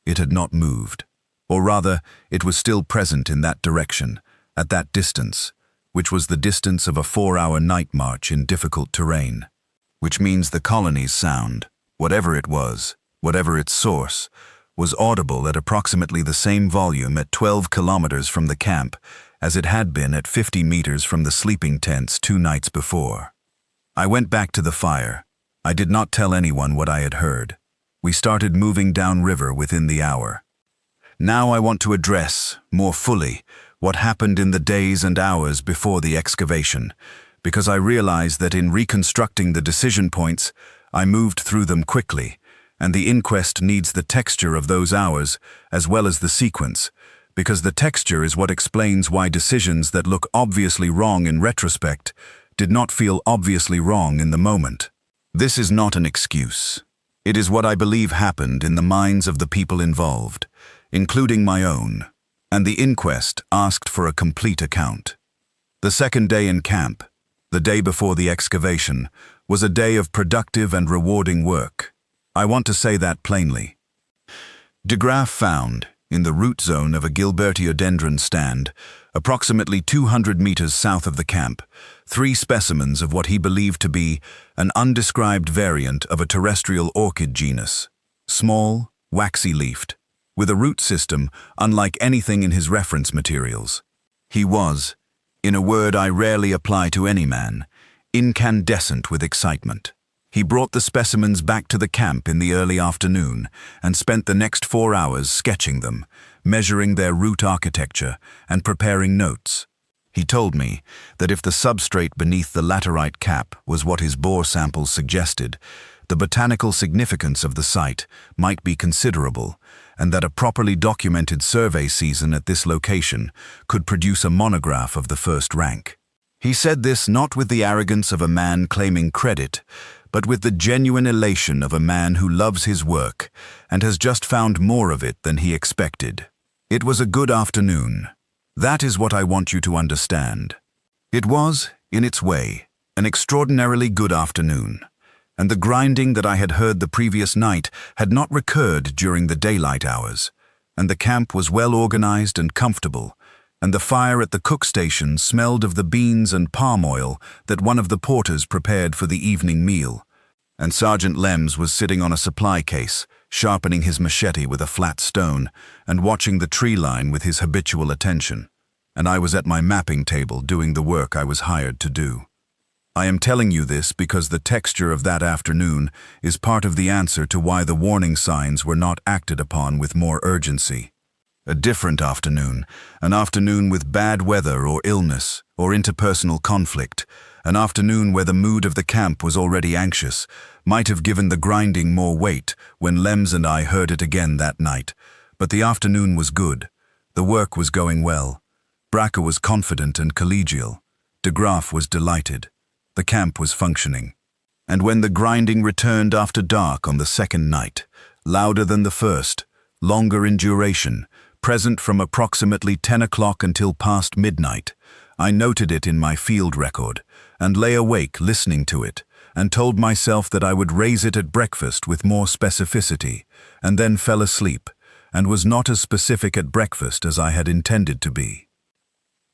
It had not moved, or rather, it was still present in that direction, at that distance, which was the distance of a 4-hour night march in difficult terrain. Which means the colony's sound, whatever it was, whatever its source, was audible at approximately the same volume at 12 kilometers from the camp as it had been at 50 meters from the sleeping tents 2 nights before. I went back to the fire. I did not tell anyone what I had heard. We started moving downriver within the hour. Now I want to address, more fully, what happened in the days and hours before the excavation, because I realize that in reconstructing the decision points, I moved through them quickly, and the inquest needs the texture of those hours as well as the sequence, because the texture is what explains why decisions that look obviously wrong in retrospect did not feel obviously wrong in the moment. This is not an excuse. It is what I believe happened in the minds of the people involved, including my own, and the inquest asked for a complete account. The second day in camp, the day before the excavation, was a day of productive and rewarding work. I want to say that plainly. De Graaf found, in the root zone of a Gilbertiodendron stand, approximately 200 meters south of the camp, 3 specimens of what he believed to be an undescribed variant of a terrestrial orchid genus, small, waxy-leafed, with a root system unlike anything in his reference materials. He was, in a word I rarely apply to any man, incandescent with excitement. He brought the specimens back to the camp in the early afternoon and spent the next 4 hours sketching them, measuring their root architecture and preparing notes. He told me that if the substrate beneath the laterite cap was what his bore samples suggested, the botanical significance of the site might be considerable, and that a properly documented survey season at this location could produce a monograph of the first rank. He said this not with the arrogance of a man claiming credit, but with the genuine elation of a man who loves his work and has just found more of it than he expected. It was a good afternoon. That is what I want you to understand. It was, in its way, an extraordinarily good afternoon, and the grinding that I had heard the previous night had not recurred during the daylight hours, and the camp was well organized and comfortable, and the fire at the cook station smelled of the beans and palm oil that one of the porters prepared for the evening meal, and Sergeant Lems was sitting on a supply case, sharpening his machete with a flat stone and watching the tree line with his habitual attention, and I was at my mapping table doing the work I was hired to do. I am telling you this because the texture of that afternoon is part of the answer to why the warning signs were not acted upon with more urgency. A different afternoon, an afternoon with bad weather or illness or interpersonal conflict, an afternoon where the mood of the camp was already anxious, might have given the grinding more weight when Lems and I heard it again that night. But the afternoon was good. The work was going well. Bracker was confident and collegial. De Graaf was delighted. The camp was functioning. And when the grinding returned after dark on the second night, louder than the first, longer in duration, present from approximately 10 o'clock until past midnight, I noted it in my field record and lay awake listening to it and told myself that I would raise it at breakfast with more specificity, and then fell asleep, and was not as specific at breakfast as I had intended to be.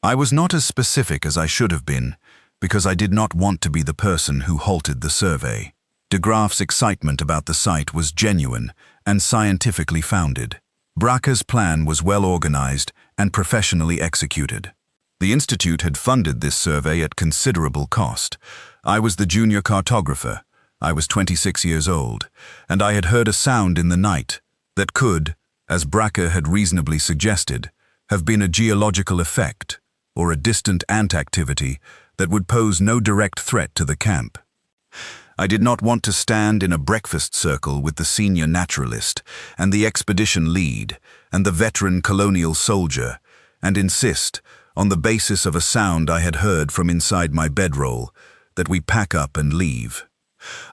I was not as specific as I should have been, because I did not want to be the person who halted the survey. De Graaf's excitement about the site was genuine and scientifically founded. Braca's plan was well organized and professionally executed. The Institute had funded this survey at considerable cost. I was the junior cartographer. I was 26 years old, and I had heard a sound in the night that could, as Braca had reasonably suggested, have been a geological effect or a distant ant activity that would pose no direct threat to the camp. I did not want to stand in a breakfast circle with the senior naturalist and the expedition lead and the veteran colonial soldier and insist, on the basis of a sound I had heard from inside my bedroll, that we pack up and leave.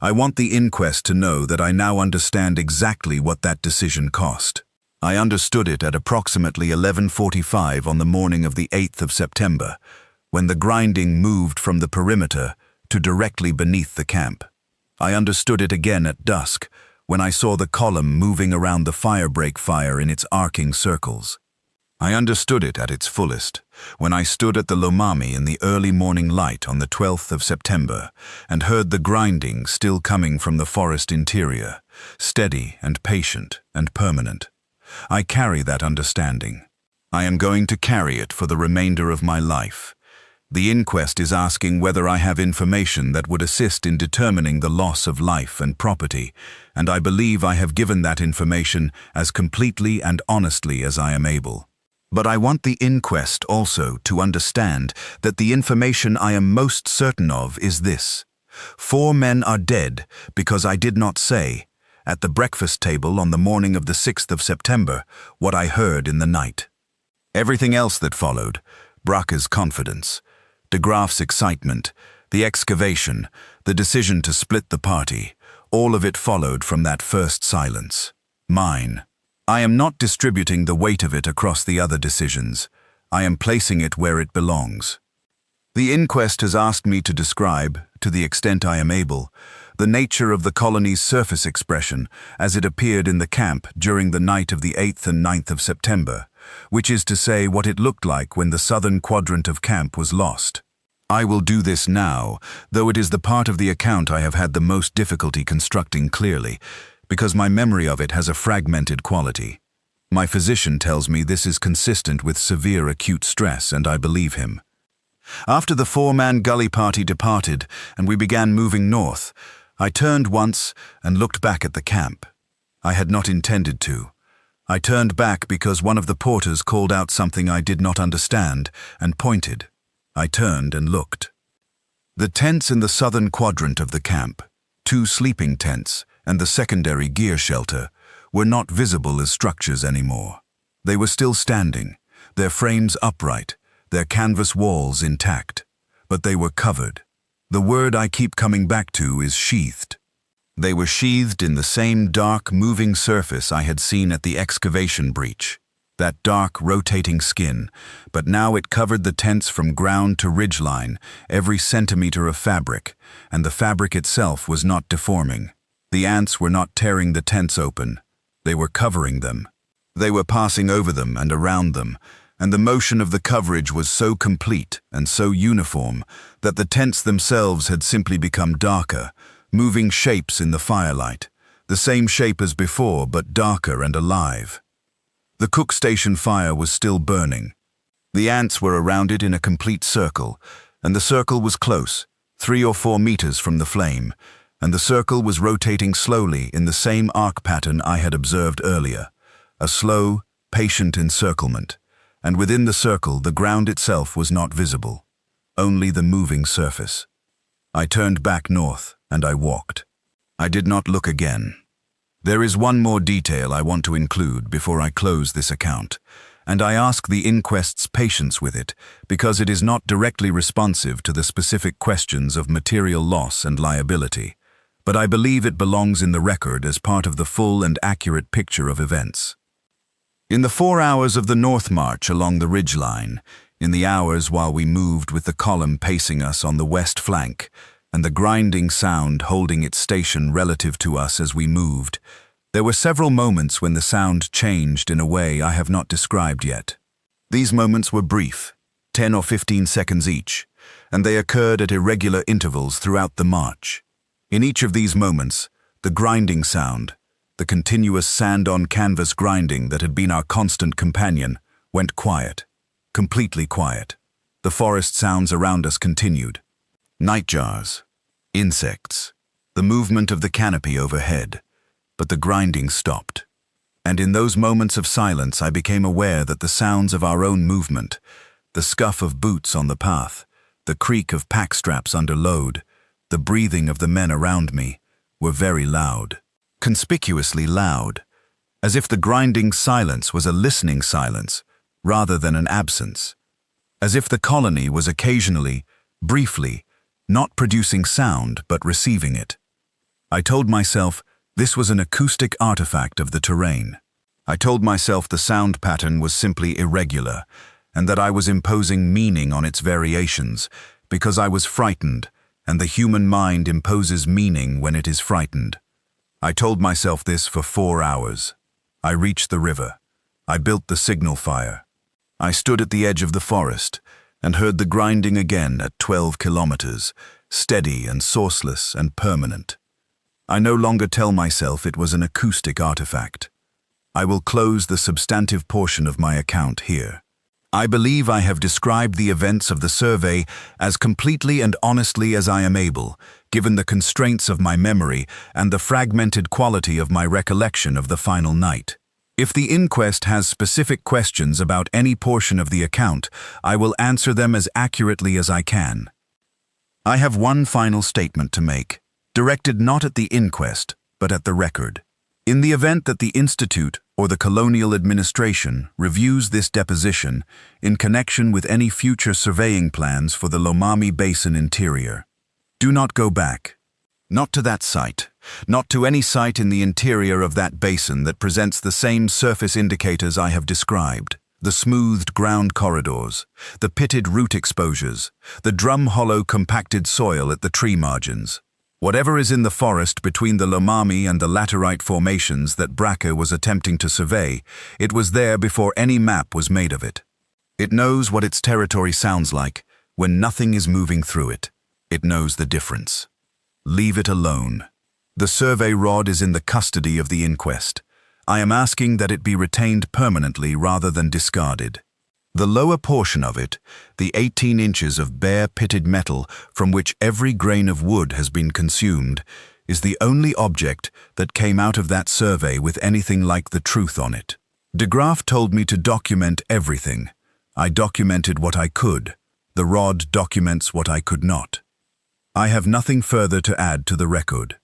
I want the inquest to know that I now understand exactly what that decision cost. I understood it at approximately 11:45 on the morning of the 8th of September, when the grinding moved from the perimeter to directly beneath the camp. I understood it again at dusk, when I saw the column moving around the firebreak fire in its arcing circles. I understood it at its fullest when I stood at the Lomami in the early morning light on the 12th of September and heard the grinding still coming from the forest interior, steady and patient and permanent. I carry that understanding. I am going to carry it for the remainder of my life. The inquest is asking whether I have information that would assist in determining the loss of life and property, and I believe I have given that information as completely and honestly as I am able. But I want the inquest also to understand that the information I am most certain of is this: 4 men are dead because I did not say, at the breakfast table on the morning of the 6th of September, what I heard in the night. Everything else that followed, Braca's confidence, De Graaf's excitement, the excavation, the decision to split the party, all of it followed from that first silence. Mine. I am not distributing the weight of it across the other decisions. I am placing it where it belongs. The inquest has asked me to describe, to the extent I am able, the nature of the colony's surface expression as it appeared in the camp during the night of the 8th and 9th of September, which is to say what it looked like when the southern quadrant of camp was lost. I will do this now, though it is the part of the account I have had the most difficulty constructing clearly, because my memory of it has a fragmented quality. My physician tells me this is consistent with severe acute stress, and I believe him. After the 4-man gully party departed and we began moving north, I turned once and looked back at the camp. I had not intended to. I turned back because one of the porters called out something I did not understand and pointed. I turned and looked. The tents in the southern quadrant of the camp, 2 sleeping tents and the secondary gear shelter, were not visible as structures anymore. They were still standing, their frames upright, their canvas walls intact, but they were covered. The word I keep coming back to is sheathed. They were sheathed in the same dark, moving surface I had seen at the excavation breach. That dark, rotating skin, but now it covered the tents from ground to ridgeline, every centimeter of fabric, and the fabric itself was not deforming. The ants were not tearing the tents open. They were covering them. They were passing over them and around them, and the motion of the coverage was so complete and so uniform that the tents themselves had simply become darker, moving shapes in the firelight, the same shape as before but darker and alive. The cook station fire was still burning. The ants were around it in a complete circle, and the circle was close, 3 or 4 meters from the flame, and the circle was rotating slowly in the same arc pattern I had observed earlier, a slow, patient encirclement, and within the circle the ground itself was not visible, only the moving surface. I turned back north, and I walked. I did not look again. There is one more detail I want to include before I close this account, and I ask the inquest's patience with it because it is not directly responsive to the specific questions of material loss and liability, but I believe it belongs in the record as part of the full and accurate picture of events. In the 4 hours of the north march along the ridgeline, in the hours while we moved with the column pacing us on the west flank, and the grinding sound holding its station relative to us as we moved, There were several moments when the sound changed in a way I have not described yet. These moments were brief, 10 or 15 seconds each, and they occurred at irregular intervals throughout the march. In each of these moments, the grinding sound, the continuous sand-on-canvas grinding that had been our constant companion, went quiet, completely quiet. The forest sounds around us continued. Nightjars, insects, the movement of the canopy overhead, but the grinding stopped. And in those moments of silence I became aware that the sounds of our own movement, the scuff of boots on the path, the creak of pack straps under load, the breathing of the men around me, were very loud. Conspicuously loud, as if the grinding silence was a listening silence rather than an absence, as if the colony was occasionally, briefly, not producing sound but receiving it. I told myself this was an acoustic artifact of the terrain. I told myself the sound pattern was simply irregular and that I was imposing meaning on its variations because I was frightened, and the human mind imposes meaning when it is frightened. I told myself this for 4 hours. I reached the river. I built the signal fire. I stood at the edge of the forest and heard the grinding again at 12 kilometers, steady and sourceless and permanent. I no longer tell myself it was an acoustic artifact. I will close the substantive portion of my account here. I believe I have described the events of the survey as completely and honestly as I am able, given the constraints of my memory and the fragmented quality of my recollection of the final night. If the inquest has specific questions about any portion of the account, I will answer them as accurately as I can. I have one final statement to make, directed not at the inquest, but at the record. In the event that the Institute or the Colonial Administration reviews this deposition in connection with any future surveying plans for the Lomami Basin interior, do not go back. Not to that site, not to any site in the interior of that basin that presents the same surface indicators I have described: the smoothed ground corridors, the pitted root exposures, the drum-hollow compacted soil at the tree margins. Whatever is in the forest between the Lomami and the laterite formations that Braca was attempting to survey, it was there before any map was made of it. It knows what its territory sounds like when nothing is moving through it. It knows the difference. Leave it alone. The survey rod is in the custody of the inquest. I am asking that it be retained permanently rather than discarded. The lower portion of it, the 18 inches of bare pitted metal from which every grain of wood has been consumed, is the only object that came out of that survey with anything like the truth on it. De Graaf told me to document everything. I documented what I could. The rod documents what I could not. I have nothing further to add to the record.